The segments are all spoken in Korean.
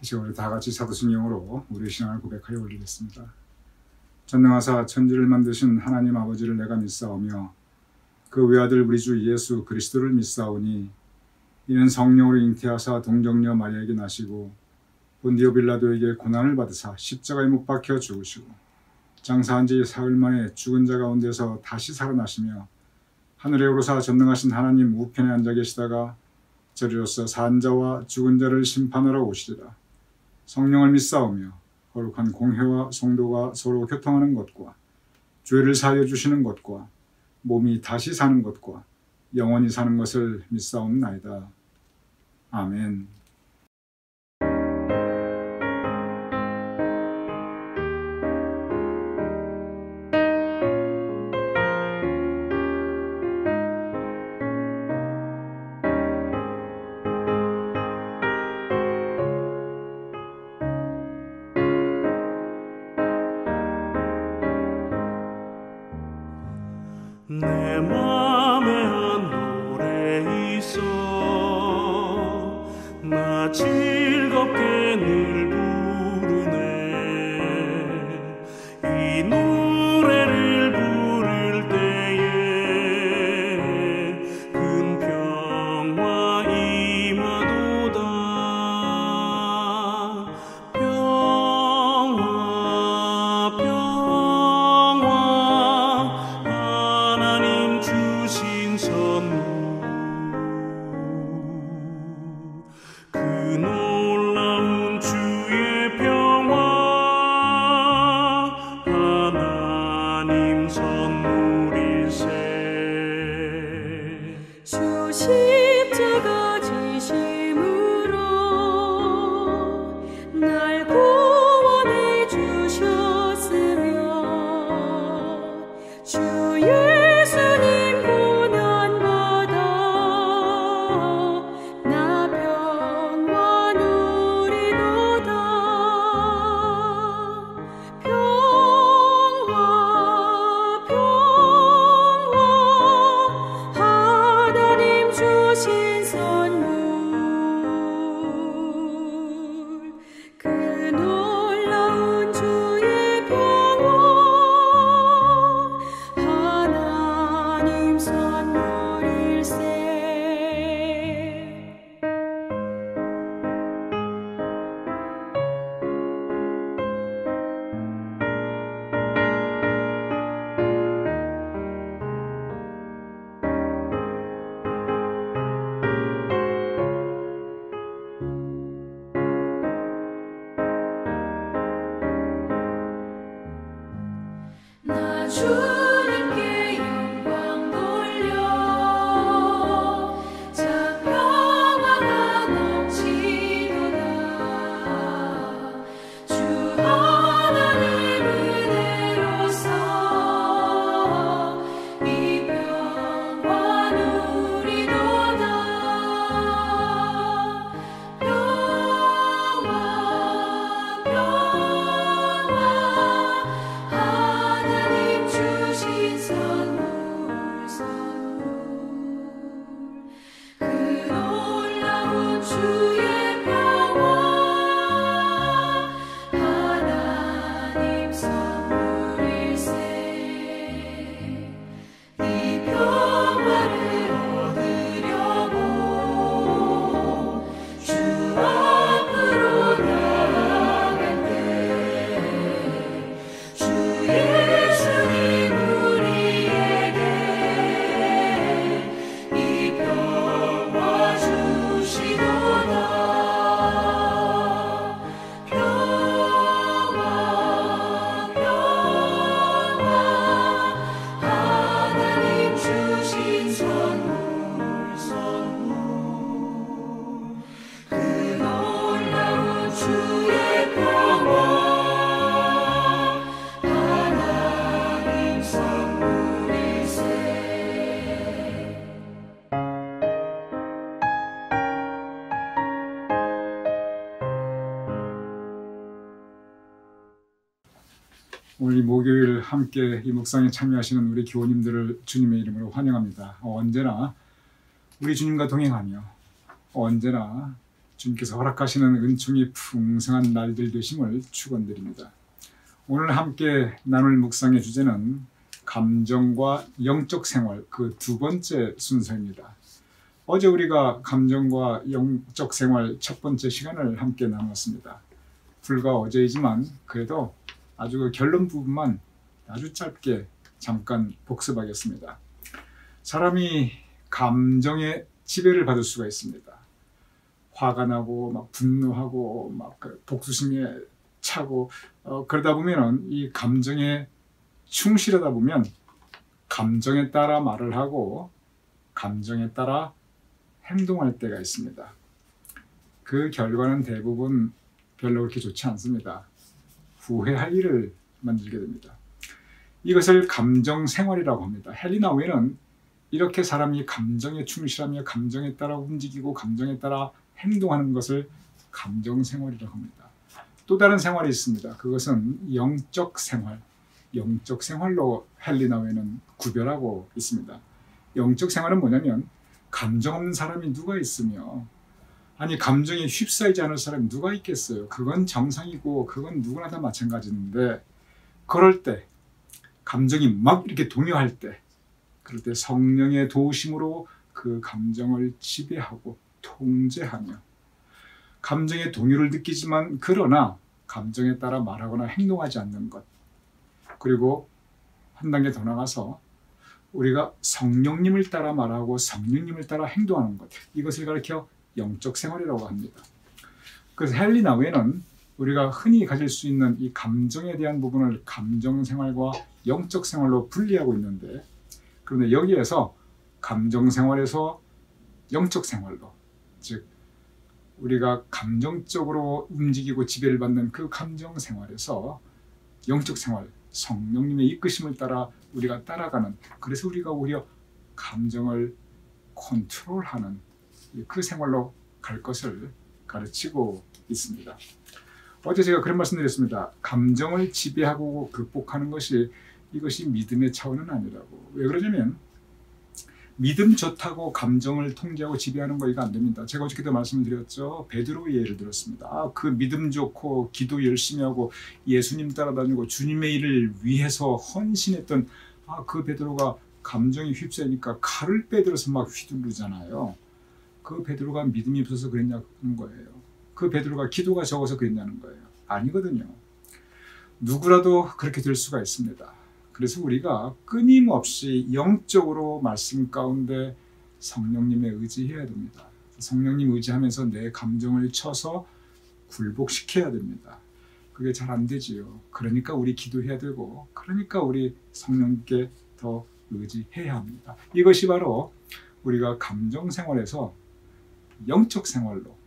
이제 우리 다 같이 사도신경으로 우리의 신앙을 고백하여 올리겠습니다. 전능하사 천지를 만드신 하나님 아버지를 내가 믿사오며 그 외아들 우리 주 예수 그리스도를 믿사오니 이는 성령으로 잉태하사 동정녀 마리아에게 나시고 본디오 빌라도에게 고난을 받으사 십자가에 못 박혀 죽으시고 장사한 지 사흘 만에 죽은 자 가운데서 다시 살아나시며 하늘에 오르사 전능하신 하나님 우편에 앉아 계시다가 저리로서 산 자와 죽은 자를 심판하러 오시리라. 성령을 믿사오며 거룩한 공회와 성도가 서로 교통하는 것과 죄를 사하여 주시는 것과 몸이 다시 사는 것과 영원히 사는 것을 믿사옵나이다. 아멘. 내 맘에 한 노래 있어 나 즐겁게 늘 부르네 이 노래를 부를 때에 큰 평화 임하도다 평화 하나님 주신 선물 그 놀라운 주의 평화 하나님 선물일세 주 십자가 지심으로 날 구원해 주셨으며 주 예수님 고난받아 나 평화 누리도다 평화 하나님 주신 선물 그 놀라운 주의 평화 하나님 오늘 이 목요일 함께 이 묵상에 참여하시는 우리 교우님들을 주님의 이름으로 환영합니다. 언제나 우리 주님과 동행하며 언제나 주님께서 허락하시는 은총이 풍성한 날들 되심을 축원드립니다. 오늘 함께 나눌 묵상의 주제는 감정과 영적 생활, 그 두 번째 순서입니다. 어제 우리가 감정과 영적 생활 첫 번째 시간을 함께 나눴습니다. 불과 어제이지만 그래도 아주 그 결론 부분만 아주 짧게 잠깐 복습하겠습니다. 사람이 감정의 지배를 받을 수가 있습니다. 화가 나고 막 분노하고 막 복수심에 차고 그러다 보면은 이 감정에 충실하다 보면 감정에 따라 말을 하고 감정에 따라 행동할 때가 있습니다. 그 결과는 대부분 별로 그렇게 좋지 않습니다. 후회할 일을 만들게 됩니다. 이것을 감정 생활이라고 합니다. 헬리나 웨는 이렇게 사람이 감정에 충실하며 감정에 따라 움직이고 감정에 따라 행동하는 것을 감정 생활이라고 합니다. 또 다른 생활이 있습니다. 그것은 영적 생활. 영적 생활로 헬리나 웨는 구별하고 있습니다. 영적 생활은 뭐냐면 감정 없는 사람이 누가 있으며 아니 감정에 휩싸이지 않을 사람이 누가 있겠어요. 그건 정상이고 그건 누구나 다 마찬가지인데 그럴 때 감정이 막 이렇게 동요할 때 그럴 때 성령의 도우심으로 그 감정을 지배하고 통제하며 감정의 동요를 느끼지만 그러나 감정에 따라 말하거나 행동하지 않는 것 그리고 한 단계 더 나가서 우리가 성령님을 따라 말하고 성령님을 따라 행동하는 것 이것을 가리켜 영적 생활이라고 합니다. 그래서 헬리나 웨는 우리가 흔히 가질 수 있는 이 감정에 대한 부분을 감정 생활과 영적 생활로 분리하고 있는데 그런데 여기에서 감정 생활에서 영적 생활로 즉 우리가 감정적으로 움직이고 지배를 받는 그 감정 생활에서 영적 생활 성령님의 이끄심을 따라 우리가 따라가는 그래서 우리가 오히려 감정을 컨트롤하는 그 생활로 갈 것을 가르치고 있습니다. 어제 제가 그런 말씀 드렸습니다. 감정을 지배하고 극복하는 것이 이것이 믿음의 차원은 아니라고. 왜 그러냐면 믿음 좋다고 감정을 통제하고 지배하는 거 이거 안 됩니다. 제가 어저께도 말씀을 드렸죠. 베드로의 예를 들었습니다. 그 믿음 좋고 기도 열심히 하고 예수님 따라다니고 주님의 일을 위해서 헌신했던 그 베드로가 감정이 휩싸이니까 칼을 빼들어서 막 휘두르잖아요. 그 베드로가 믿음이 없어서 그랬냐는 거예요. 그 베드로가 기도가 적어서 그랬냐는 거예요. 아니거든요. 누구라도 그렇게 될 수가 있습니다. 그래서 우리가 끊임없이 영적으로 말씀 가운데 성령님에 의지해야 됩니다. 성령님 의지하면서 내 감정을 쳐서 굴복시켜야 됩니다. 그게 잘 안 되지요. 그러니까 우리 기도해야 되고 그러니까 우리 성령님께 더 의지해야 합니다. 이것이 바로 우리가 감정 생활에서 영적 생활로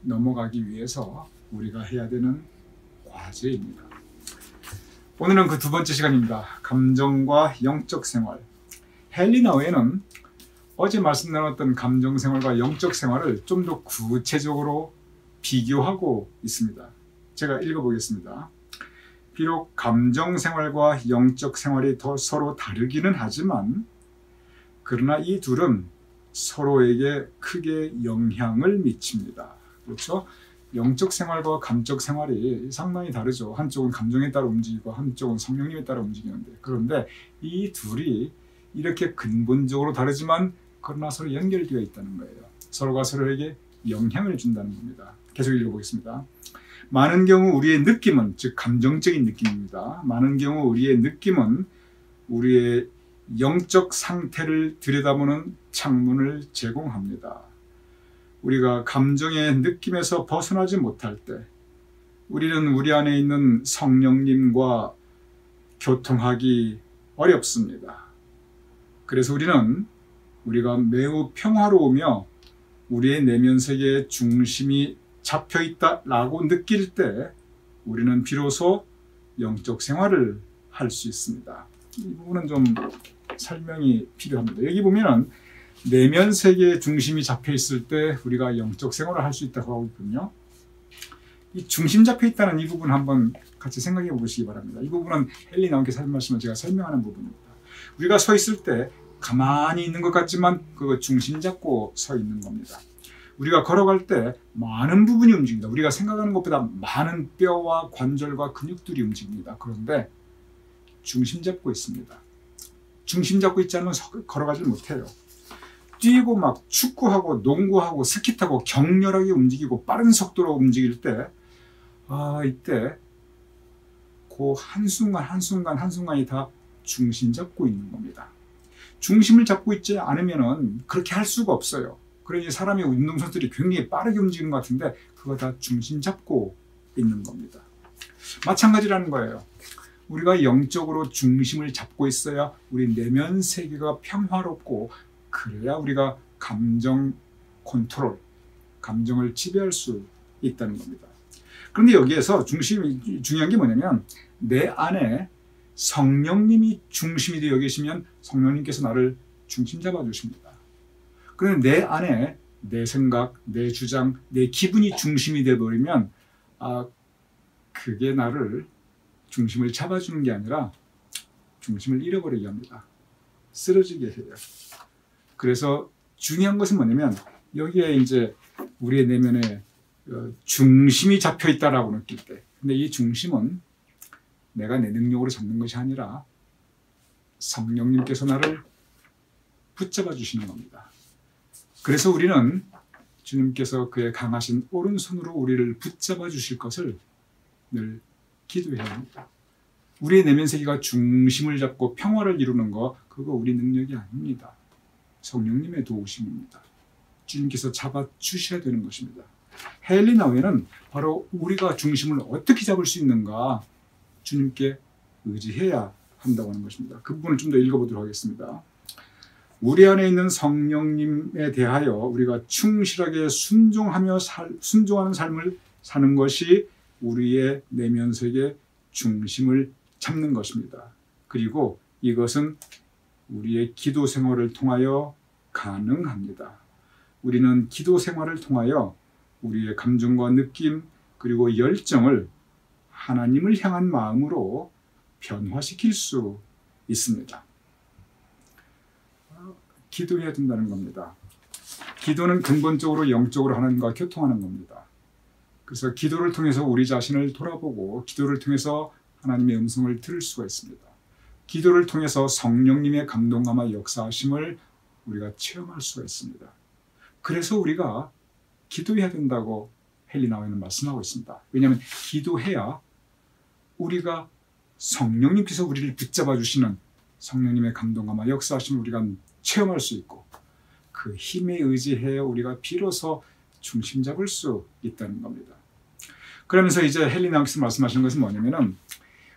넘어가기 위해서 우리가 해야 되는 과제입니다. 오늘은 그 두 번째 시간입니다. 감정과 영적 생활. 헬리나 웨는 어제 말씀 나눴던 감정 생활과 영적 생활을 좀 더 구체적으로 비교하고 있습니다. 제가 읽어보겠습니다. 비록 감정 생활과 영적 생활이 더 서로 다르기는 하지만 그러나 이 둘은 서로에게 크게 영향을 미칩니다. 그렇죠? 영적 생활과 감적 생활이 상당히 다르죠. 한쪽은 감정에 따라 움직이고 한쪽은 성령님에 따라 움직이는데 그런데 이 둘이 이렇게 근본적으로 다르지만 그러나 서로 연결되어 있다는 거예요. 서로가 서로에게 영향을 준다는 겁니다. 계속 읽어보겠습니다. 많은 경우 우리의 느낌은 즉 감정적인 느낌입니다. 많은 경우 우리의 느낌은 우리의 영적 상태를 들여다보는 창문을 제공합니다. 우리가 감정의 느낌에서 벗어나지 못할 때 우리는 우리 안에 있는 성령님과 교통하기 어렵습니다. 그래서 우리가 매우 평화로우며 우리의 내면 세계의 중심이 잡혀있다라고 느낄 때 우리는 비로소 영적 생활을 할 수 있습니다. 이 부분은 좀 설명이 필요합니다. 여기 보면 내면 세계의 중심이 잡혀 있을 때 우리가 영적 생활을 할 수 있다고 하고 있군요. 이 중심 잡혀 있다는 이 부분 한번 같이 생각해 보시기 바랍니다. 이 부분은 헨리 나운께서 하신 말씀을 제가 설명하는 부분입니다. 우리가 서 있을 때 가만히 있는 것 같지만 그 중심 잡고 서 있는 겁니다. 우리가 걸어갈 때 많은 부분이 움직입니다. 우리가 생각하는 것보다 많은 뼈와 관절과 근육들이 움직입니다. 그런데 중심 잡고 있습니다. 중심 잡고 있지 않으면 걸어가지 못해요. 뛰고 막 축구하고 농구하고 스키 타고 격렬하게 움직이고 빠른 속도로 움직일 때 이때 그 한순간이 다 중심 잡고 있는 겁니다. 중심을 잡고 있지 않으면 그렇게 할 수가 없어요. 그러니 사람이 운동선수들이 굉장히 빠르게 움직이는 것 같은데 그거 다 중심 잡고 있는 겁니다. 마찬가지라는 거예요. 우리가 영적으로 중심을 잡고 있어야 우리 내면 세계가 평화롭고 그래야 우리가 감정 컨트롤, 감정을 지배할 수 있다는 겁니다. 그런데 여기에서 중요한 게 뭐냐면 내 안에 성령님이 중심이 되어 계시면 성령님께서 나를 중심 잡아 주십니다. 그런데 내 안에 내 생각, 내 주장, 내 기분이 중심이 되어버리면 그게 나를 중심을 잡아주는 게 아니라 중심을 잃어버리게 합니다. 쓰러지게 해요. 그래서 중요한 것은 뭐냐면 여기에 이제 우리의 내면에 중심이 잡혀 있다라고 느낄 때, 근데 이 중심은 내가 내 능력으로 잡는 것이 아니라 성령님께서 나를 붙잡아 주시는 겁니다. 그래서 우리는 주님께서 그의 강하신 오른손으로 우리를 붙잡아 주실 것을 늘 기도해야 합니다. 우리의 내면 세계가 중심을 잡고 평화를 이루는 거 그거 우리 능력이 아닙니다. 성령님의 도우심입니다. 주님께서 잡아 주셔야 되는 것입니다. 헨리 나우에는 바로 우리가 중심을 어떻게 잡을 수 있는가 주님께 의지해야 한다고 하는 것입니다. 그 부분을 좀 더 읽어보도록 하겠습니다. 우리 안에 있는 성령님에 대하여 우리가 충실하게 순종하는 삶을 사는 것이 우리의 내면 세계 중심을 잡는 것입니다. 그리고 이것은 우리의 기도 생활을 통하여 가능합니다. 우리는 기도 생활을 통하여 우리의 감정과 느낌 그리고 열정을 하나님을 향한 마음으로 변화시킬 수 있습니다. 기도해야 된다는 겁니다. 기도는 근본적으로 영적으로 하나님과 교통하는 겁니다. 그래서 기도를 통해서 우리 자신을 돌아보고 기도를 통해서 하나님의 음성을 들을 수가 있습니다. 기도를 통해서 성령님의 감동감과 역사하심을 우리가 체험할 수가 있습니다. 그래서 우리가 기도해야 된다고 헨리 나우에는 말씀하고 있습니다. 왜냐하면 기도해야 우리가 성령님께서 우리를 붙잡아 주시는 성령님의 감동감과 역사하심을 우리가 체험할 수 있고 그 힘에 의지해 우리가 비로소 중심 잡을 수 있다는 겁니다. 그러면서 이제 헨리 나우께서 말씀하시는 것은 뭐냐면은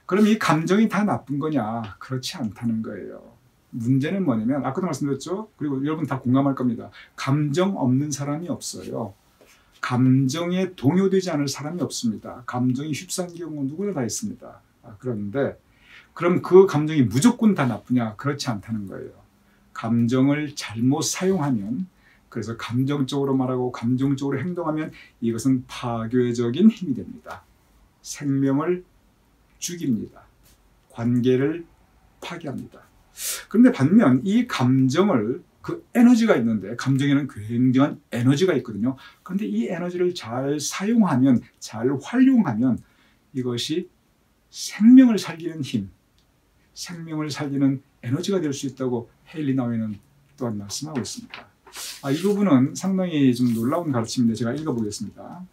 그럼 이 감정이 다 나쁜 거냐? 그렇지 않다는 거예요. 문제는 뭐냐면 아까도 말씀드렸죠? 그리고 여러분 다 공감할 겁니다. 감정 없는 사람이 없어요. 감정에 동요되지 않을 사람이 없습니다. 감정이 휩싸이는 경우 누구나 다 있습니다. 그런데 그럼 그 감정이 무조건 다 나쁘냐? 그렇지 않다는 거예요. 감정을 잘못 사용하면 그래서 감정적으로 말하고 감정적으로 행동하면 이것은 파괴적인 힘이 됩니다. 생명을 죽입니다. 관계를 파괴합니다. 그런데 반면 이 감정을 그 에너지가 있는데 감정에는 굉장한 에너지가 있거든요. 그런데 이 에너지를 잘 사용하면 잘 활용하면 이것이 생명을 살리는 힘, 생명을 살리는 에너지가 될 수 있다고 헨리 나우에는 또한 말씀하고 있습니다. 이 부분은 상당히 좀 놀라운 가르침인데 제가 읽어보겠습니다.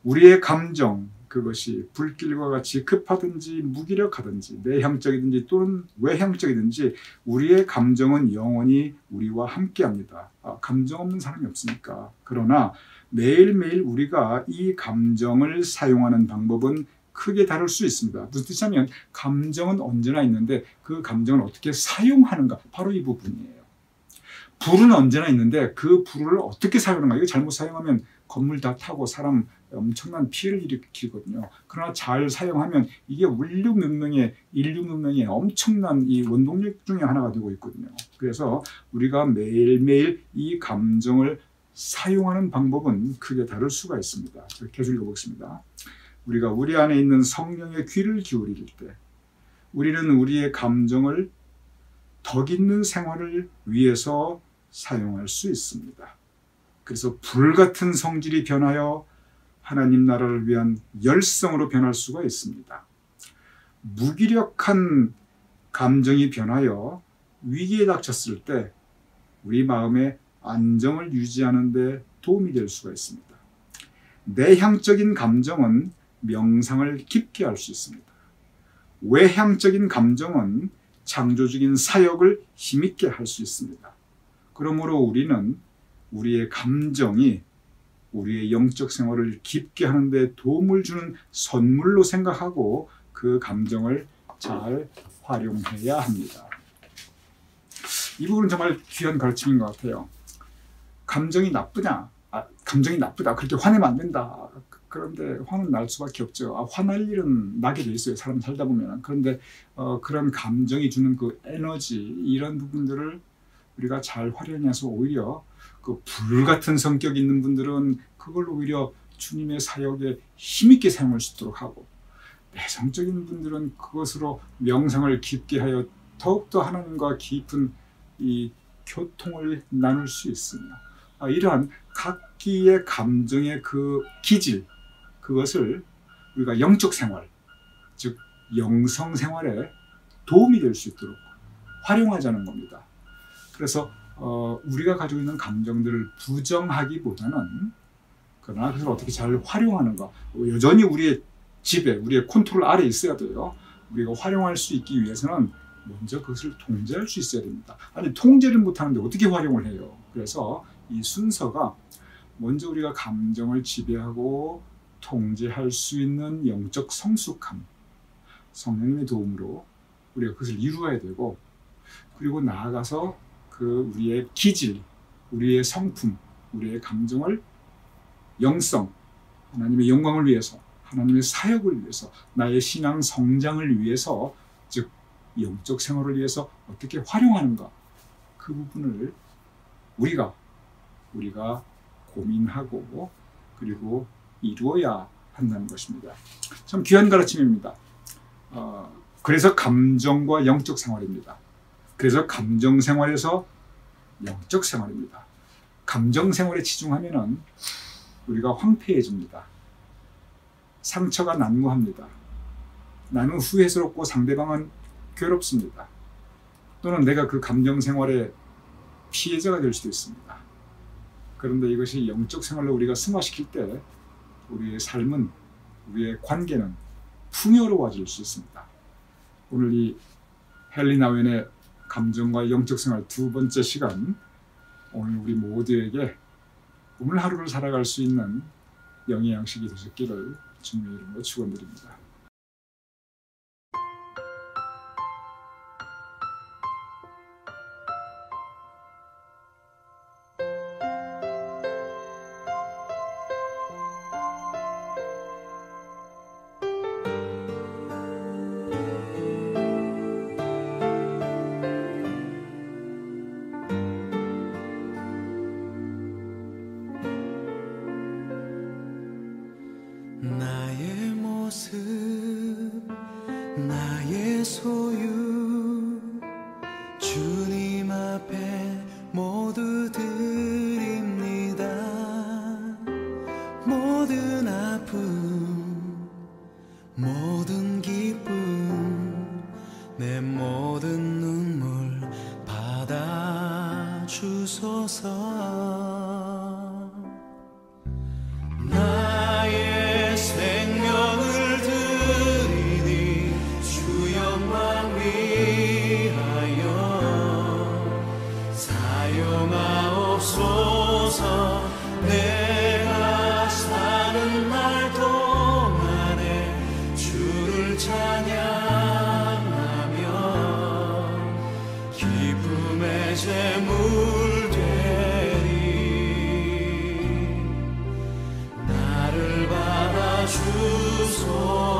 우리의 감정, 그것이 불길과 같이 급하든지 무기력하든지 내향적이든지 또는 외향적이든지 우리의 감정은 영원히 우리와 함께합니다. 감정 없는 사람이 없으니까. 그러나 매일매일 우리가 이 감정을 사용하는 방법은 크게 다를 수 있습니다. 무슨 뜻이냐면 감정은 언제나 있는데 그 감정을 어떻게 사용하는가 바로 이 부분이에요. 불은 언제나 있는데 그 불을 어떻게 사용하는가. 이거 잘못 사용하면 건물 다 타고 사람 엄청난 피해를 일으키거든요. 그러나 잘 사용하면 이게 인류 문명의 엄청난 이 원동력 중에 하나가 되고 있거든요. 그래서 우리가 매일매일 이 감정을 사용하는 방법은 크게 다를 수가 있습니다. 계속 읽어보겠습니다. 우리가 우리 안에 있는 성령의 귀를 기울일 때 우리는 우리의 감정을 덕 있는 생활을 위해서 사용할 수 있습니다. 그래서 불같은 성질이 변하여 하나님 나라를 위한 열성으로 변할 수가 있습니다. 무기력한 감정이 변하여 위기에 닥쳤을 때 우리 마음의 안정을 유지하는 데 도움이 될 수가 있습니다. 내향적인 감정은 명상을 깊게 할 수 있습니다. 외향적인 감정은 창조적인 사역을 힘있게 할 수 있습니다. 그러므로 우리는 우리의 감정이 우리의 영적 생활을 깊게 하는 데 도움을 주는 선물로 생각하고 그 감정을 잘 활용해야 합니다. 이 부분은 정말 귀한 가르침인 것 같아요. 감정이 나쁘냐? 감정이 나쁘다. 그렇게 화내면 안 된다. 그런데 화는 날 수밖에 없죠. 화날 일은 나게 돼 있어요. 사람 살다 보면. 그런데 그런 감정이 주는 그 에너지 이런 부분들을 우리가 잘 활용해서 오히려 그 불같은 성격 있는 분들은 그걸 오히려 주님의 사역에 힘있게 사용할 수 있도록 하고 내성적인 분들은 그것으로 명상을 깊게 하여 더욱더 하나님과 깊은 이 교통을 나눌 수 있으며 이러한 각기의 감정의 그 기질 그것을 우리가 영적 생활 즉 영성 생활에 도움이 될 수 있도록 활용하자는 겁니다. 그래서 우리가 가지고 있는 감정들을 부정하기보다는 그러나 그것을 어떻게 잘 활용하는가 여전히 우리의 지배, 우리의 컨트롤 아래에 있어야 돼요. 우리가 활용할 수 있기 위해서는 먼저 그것을 통제할 수 있어야 됩니다. 아니 통제를 못하는데 어떻게 활용을 해요? 그래서 이 순서가 먼저 우리가 감정을 지배하고 통제할 수 있는 영적 성숙함 성령님의 도움으로 우리가 그것을 이루어야 되고 그리고 나아가서 그 우리의 기질, 우리의 성품, 우리의 감정을 영성, 하나님의 영광을 위해서 하나님의 사역을 위해서 나의 신앙 성장을 위해서 즉 영적 생활을 위해서 어떻게 활용하는가 그 부분을 우리가 고민하고 그리고 이루어야 한다는 것입니다. 참 귀한 가르침입니다. 그래서 감정과 영적 생활입니다. 그래서 감정 생활에서 영적 생활입니다. 감정 생활에 치중하면은 우리가 황폐해집니다. 상처가 난무합니다. 나는 후회스럽고 상대방은 괴롭습니다. 또는 내가 그 감정 생활의 피해자가 될 수도 있습니다. 그런데 이것이 영적 생활로 우리가 승화시킬 때 우리의 삶은 우리의 관계는 풍요로워질 수 있습니다. 오늘 이 헨리 나웬의 감정과 영적 생활 두 번째 시간 오늘 우리 모두에게 오늘 하루를 살아갈 수 있는 영의 양식이 되셨기를 주님의 이름으로 축원드립니다. 나의 모습 나의 소유 주님 앞에 모두 드립니다. 모든 아픔 모든 기쁨 내 모든 눈물 받아 주소서. 내가 사는 날 동안에 주를 찬양하며 기쁨의 제물 되리. 나를 받아 주소서.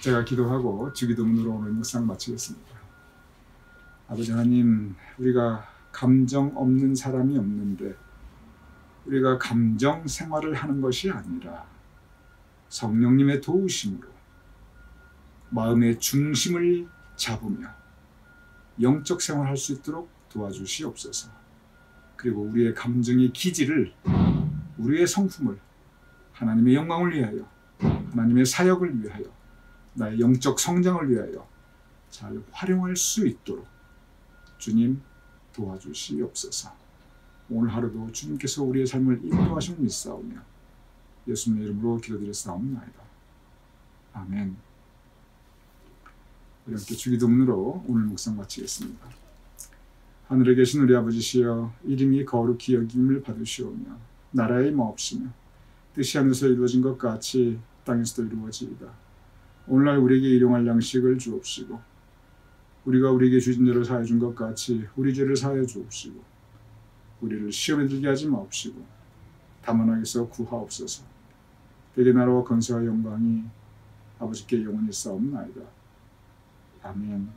제가 기도하고 주기도문으로 오늘 묵상 마치겠습니다. 아버지 하나님, 우리가 감정 없는 사람이 없는데 우리가 감정 생활을 하는 것이 아니라 성령님의 도우심으로 마음의 중심을 잡으며 영적 생활할 수 있도록 도와주시옵소서. 그리고 우리의 감정의 기질을, 우리의 성품을 하나님의 영광을 위하여, 하나님의 사역을 위하여, 나의 영적 성장을 위하여 잘 활용할 수 있도록 주님 도와주시옵소서. 오늘 하루도 주님께서 우리의 삶을 인도하심을 믿사오며 예수님의 이름으로 기도드렸사옵나이다. 아멘. 이렇게 주기도문으로 오늘 묵상 마치겠습니다. 하늘에 계신 우리 아버지시여, 이름이 거룩히 여김을 받으시오며 나라의 마옵시며 뜻이 하늘에서 이루어진 것 같이 땅에서도 이루어지이다. 오늘날 우리에게 일용할 양식을 주옵시고 우리가 우리에게 주신 죄를 사하여 준 것 같이 우리 죄를 사하여 주옵시고 우리를 시험에 들게 하지 마옵시고 다만 악에서 구하옵소서. 대개 나라와 건세와 영광이 아버지께 영원히 싸움나이다. 아멘.